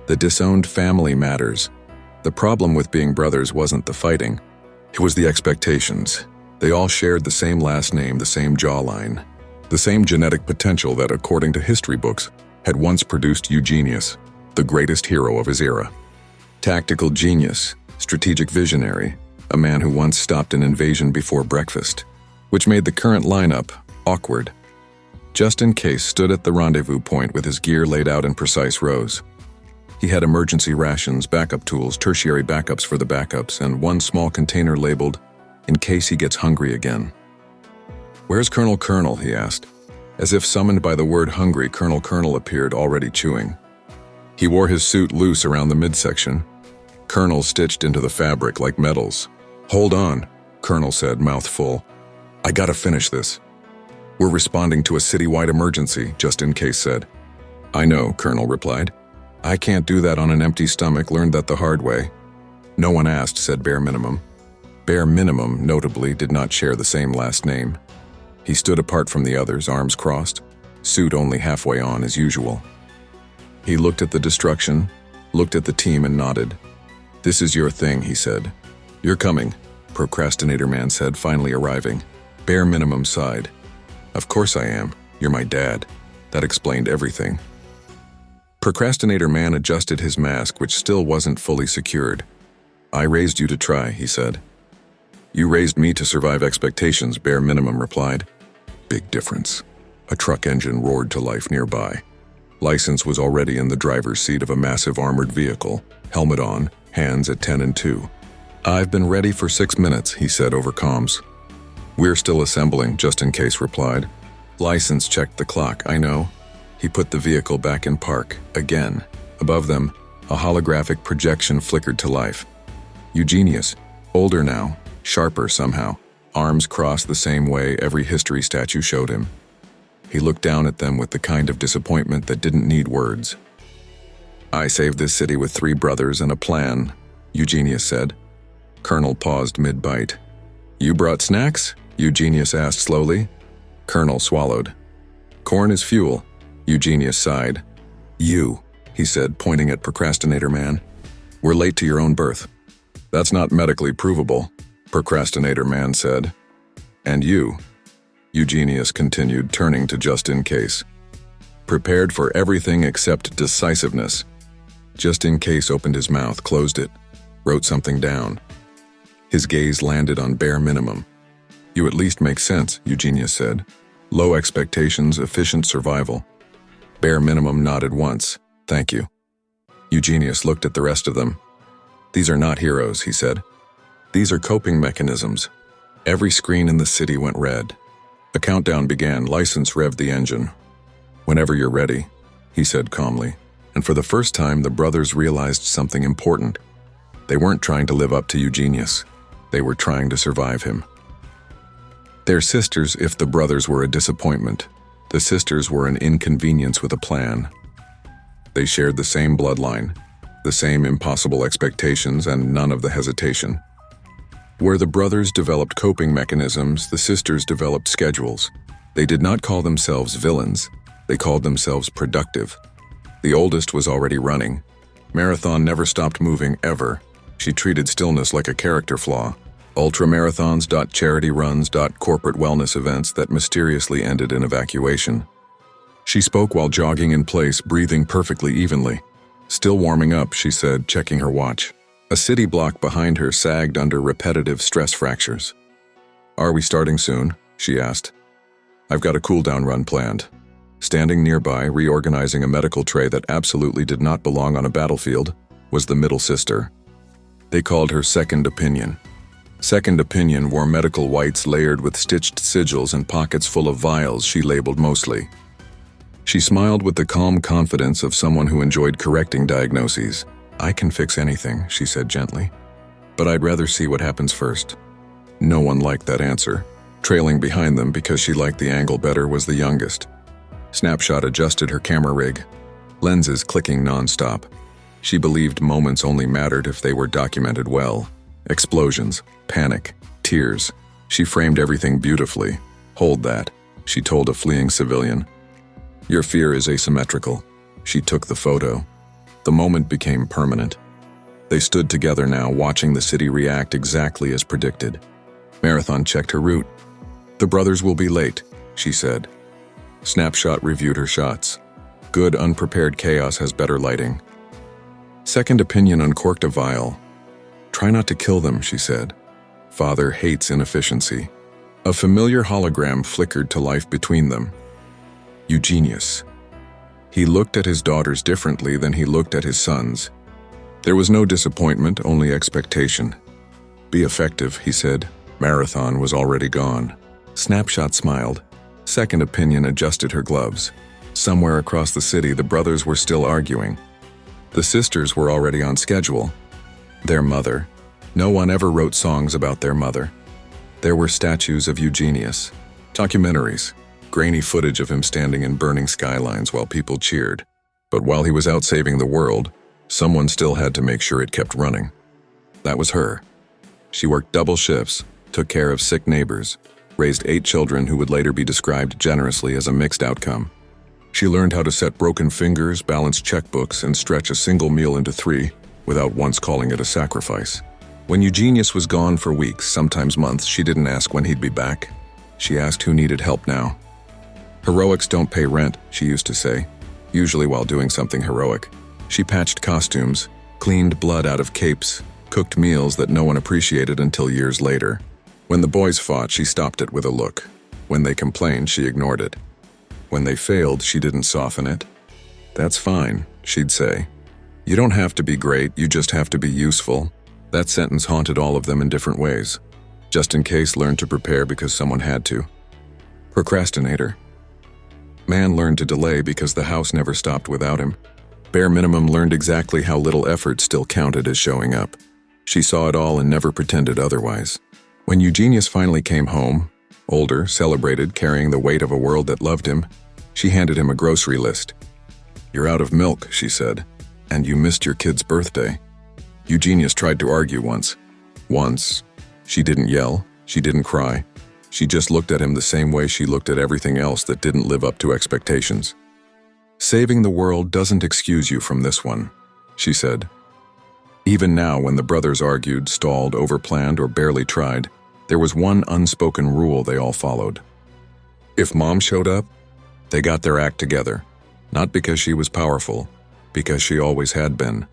The disowned family matters. The problem with being brothers wasn't the fighting. It was the expectations. They all shared the same last name, the same jawline, the same genetic potential that, according to history books, had once produced Eugenius, the greatest hero of his era. Tactical genius, strategic visionary, a man who once stopped an invasion before breakfast, which made the current lineup awkward. Just in Case stood at the rendezvous point with his gear laid out in precise rows. He had emergency rations, backup tools, tertiary backups for the backups, and one small container labeled, in case he gets hungry again. "Where's Colonel?" he asked. As if summoned by the word hungry, Colonel appeared, already chewing. He wore his suit loose around the midsection, Colonel stitched into the fabric like medals. "Hold on," Colonel said, mouth full. "I gotta finish this." "We're responding to a citywide emergency," Just in Case said. "I know," Colonel replied. "I can't do that on an empty stomach, learned that the hard way." "No one asked," said Bare Minimum. Bare Minimum, notably, did not share the same last name. He stood apart from the others, arms crossed, suit only halfway on as usual. He looked at the destruction, looked at the team and nodded. "This is your thing," he said. "You're coming," Procrastinator Man said, finally arriving. Bare Minimum sighed. "Of course I am. You're my dad." That explained everything. Procrastinator Man adjusted his mask, which still wasn't fully secured. "I raised you to try," he said. "You raised me to survive expectations," Bare Minimum replied. Big difference. A truck engine roared to life nearby. License was already in the driver's seat of a massive armored vehicle, helmet on, hands at 10 and 2. "I've been ready for 6 minutes," he said over comms. "We're still assembling," Just in Case replied. License checked the clock. "I know." He put the vehicle back in park, again. Above them, a holographic projection flickered to life. Eugenius, older now, sharper somehow, arms crossed the same way every history statue showed him. He looked down at them with the kind of disappointment that didn't need words. "I saved this city with 3 brothers and a plan," Eugenius said. Colonel paused mid-bite. "You brought snacks?" Eugenius asked slowly. Colonel swallowed. "Corn is fuel," Eugenius sighed. "You," he said, pointing at Procrastinator Man. "We're late to your own birth." "That's not medically provable," Procrastinator Man said. "And you," Eugenius continued, turning to Just in Case. "Prepared for everything except decisiveness." Just in Case opened his mouth, closed it, wrote something down. His gaze landed on Bare Minimum. "You at least make sense," Eugenius said. "Low expectations, efficient survival." Bare Minimum nodded once. "Thank you." Eugenius looked at the rest of them. "These are not heroes," he said. "These are coping mechanisms." Every screen in the city went red. A countdown began. License revved the engine. "Whenever you're ready," he said calmly. And for the first time, the brothers realized something important. They weren't trying to live up to Eugenius. They were trying to survive him. Their sisters, if the brothers were a disappointment, the sisters were an inconvenience with a plan. They shared the same bloodline, the same impossible expectations, and none of the hesitation. Where the brothers developed coping mechanisms, the sisters developed schedules. They did not call themselves villains. They called themselves productive. The oldest was already running. Marathon never stopped moving, ever. She treated stillness like a character flaw. Ultramarathons, charity runs, corporate wellness events that mysteriously ended in evacuation. She spoke while jogging in place, breathing perfectly evenly. "Still warming up," she said, checking her watch. A city block behind her sagged under repetitive stress fractures. "Are we starting soon?" she asked. "I've got a cool-down run planned." Standing nearby, reorganizing a medical tray that absolutely did not belong on a battlefield, was the middle sister. They called her Second Opinion. Second Opinion wore medical whites layered with stitched sigils and pockets full of vials she labeled mostly. She smiled with the calm confidence of someone who enjoyed correcting diagnoses. "I can fix anything," she said gently. "But I'd rather see what happens first." No one liked that answer. Trailing behind them because she liked the angle better was the youngest. Snapshot adjusted her camera rig, lenses clicking nonstop. She believed moments only mattered if they were documented well. Explosions, panic, tears. She framed everything beautifully. "Hold that," she told a fleeing civilian. "Your fear is asymmetrical." She took the photo. The moment became permanent. They stood together now, watching the city react exactly as predicted. Marathon checked her route. "The brothers will be late," she said. Snapshot reviewed her shots. "Good, unprepared chaos has better lighting." Second Opinion uncorked a vial. "Try not to kill them," she said. "Father hates inefficiency." A familiar hologram flickered to life between them. Eugenius. He looked at his daughters differently than he looked at his sons. There was no disappointment, only expectation. "Be effective," he said. Marathon was already gone. Snapshot smiled. Second Opinion adjusted her gloves. Somewhere across the city, the brothers were still arguing. The sisters were already on schedule. Their mother. No one ever wrote songs about their mother. There were statues of Eugenius. Documentaries. Grainy footage of him standing in burning skylines while people cheered. But while he was out saving the world, someone still had to make sure it kept running. That was her. She worked double shifts, took care of sick neighbors, raised 8 children who would later be described generously as a mixed outcome. She learned how to set broken fingers, balance checkbooks, and stretch a single meal into 3 without once calling it a sacrifice. When Eugenius was gone for weeks, sometimes months, she didn't ask when he'd be back. She asked who needed help now. "Heroics don't pay rent," she used to say, usually while doing something heroic. She patched costumes, cleaned blood out of capes, cooked meals that no one appreciated until years later. When the boys fought, she stopped it with a look. When they complained, she ignored it. When they failed, she didn't soften it. "That's fine," she'd say. "You don't have to be great, you just have to be useful." That sentence haunted all of them in different ways. Just in case learned to prepare because someone had to. Procrastinator. Man learned to delay because the house never stopped without him. Bare minimum learned exactly how little effort still counted as showing up. She saw it all and never pretended otherwise. When Eugenius finally came home, older, celebrated, carrying the weight of a world that loved him, she handed him a grocery list. "You're out of milk," she said, "and you missed your kid's birthday." Eugenius tried to argue once. Once. She didn't yell, she didn't cry. She just looked at him the same way she looked at everything else that didn't live up to expectations. "Saving the world doesn't excuse you from this one," she said. Even now, when the brothers argued, stalled, overplanned, or barely tried, there was one unspoken rule they all followed. If Mom showed up, they got their act together. Not because she was powerful, because she always had been.